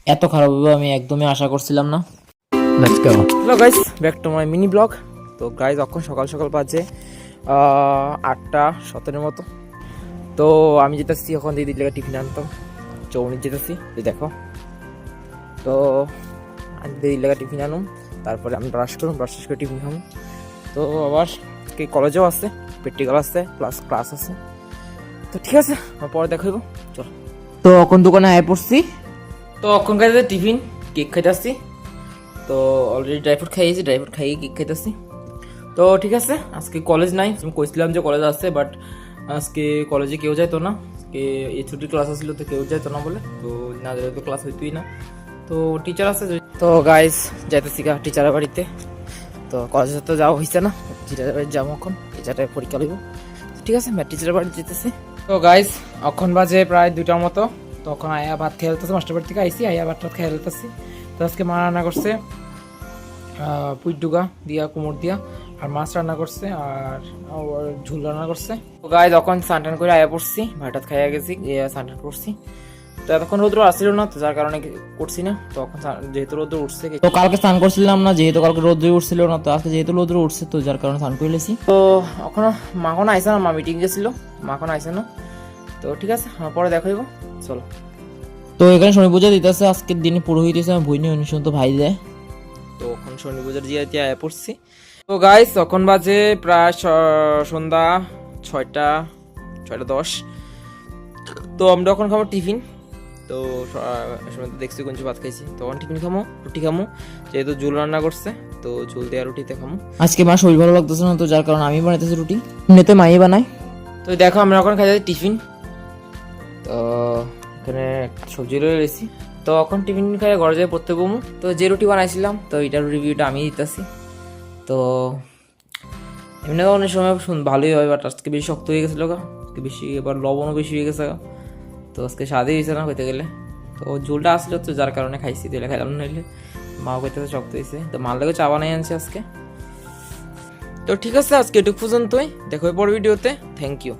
এত খারাপ হবে আমি একদমই আশা করছিলাম না। Let's go. Hello guys, back to my mini blog. তো গাইস এখন সকাল সকাল বাজে 8:17 মতো। তো আমি যেতেছি এখন দিদির লেগে টিফিন আনতাম, চৌনি যেতেছি দেখো। তো আমি দিদির লেগে টিফিন আনুম, তারপরে আমি ব্রাশ করুম, ব্রাশ করে টিফিন খাম। তো আবার কলেজেও আছে, প্র্যাকটিক্যাল আছে, প্লাস ক্লাস আছে। তো ঠিক আছে, পরে দেখাইব, চলো। তো এখন দোকানে আয় পড়ছি। তো এখন খাইতে টিফিন কেক খাইতে আসছি। তো অলরেডি ড্রাই ফ্রুট খাইয়েছি, ড্রাই ফ্রুট খাইয়ে কেক খাইতেছি। তো ঠিক আছে, আজকে কলেজ নাই। আমি কইছিলাম যে কলেজ আছে, বাট আজকে কলেজে কেউ যাইতো না। আজকে এই ছুটির ক্লাস আসছিল, তো কেউ যাইতো না বলে, তো না গেলে তো ক্লাস হইতোই না। তো টিচার আছে, তো গাইজ যাইতেছি টিচারের বাড়িতে। তো কলেজে তো যাওয়া হয়েছে না, টিচারের বাড়ি যাবো এখন, টিচারের পরীক্ষা লইব। ঠিক আছে, ম্যাথ টিচারের বাড়ি যেতেছি। তো গাইজ এখন বাজে প্রায় 2টার মতো। তখন আয়া ভাত খেয়ে ফেলতেছে, মাস্টার বাড়ি থেকে আইসি, আয়া ভাত খেয়ে ফেলতেছি। তো আজকে মা রান্না করছে পুইডুগা দিয়া, কুমড় দিয়া, আর মাছ রান্না করছে, আর ঝুল রান্না করছে। তো গায়ে যখন স্নান করে আয়া পড়ছি, ভাটাত খাইয়া গেছি, স্নান করছি। তো এতক্ষণ রোদ্র আসছিল না, তো যার কারণে করছি না। তখন যেহেতু রোদ্র উঠছে, তো কালকে স্নান করছিলাম না, যেহেতু কালকে রোদ্র উঠছিল না, তো আজকে যেহেতু রোদ্র উঠছে, তো যার কারণে স্নান করে লেছি। তো এখনো মা এখন আইসে না, মা মিটিং গেছিল, মা এখন আইসে না। তো ঠিক আছে, পরে দেখাইব, চলো। তো এখানে শনি পূজা দিতেছে, আজকের দিনে পুরোহিত হিসেবে ভুই নিয়ে অনুষ্ঠান তো ভাই দেয়। তো এখন শনি পূজার দিয়ে আয়া পড়ছি। তো গাইস তখন বাজে প্রায় সন্ধ্যা 6টা 10। তো আমরা এখন খাবো টিফিন। তো দেখছি কোন ভাত খাইছি, তখন টিফিন খামো, রুটি খামো, যেহেতু ঝুল রান্না করছে, তো ঝুল দেওয়া রুটিতে খামো। আজকে মা শরীর ভালো লাগতেছে না, তো যার কারণে আমি বানাইতেছি রুটি, এমনিতে মাই বানায়। তো দেখো আমরা এখন খাই টিফিন। তো এখানে সবজি রয়ে গেছি। তো এখন টিফিন খাই ঘরে যাই পড়তে বমু। তো যে রুটি বানাইছিলাম, তো এটার রিভিউটা আমি দিতেছি। তো এমনি অনেক সময় ভালোই হয়, বাট আজকে বেশি শক্ত হয়ে গেছিলো, আজকে বেশি, এবার লবণও বেশি হয়ে গেছে। তো আজকে স্বাদই হয়েছে না কইতে গেলে। তো ঝোলটা আসলে তো যার কারণে খাইছি, তেলে খাইলাম নইলে মাও কইতেছে শক্ত হয়েছে। তো মার লাগে চা বানাই আনছি আজকে। তো ঠিক আছে, আজকে এটুকু পর্যন্তই, দেখো পর ভিডিওতে। Thank you.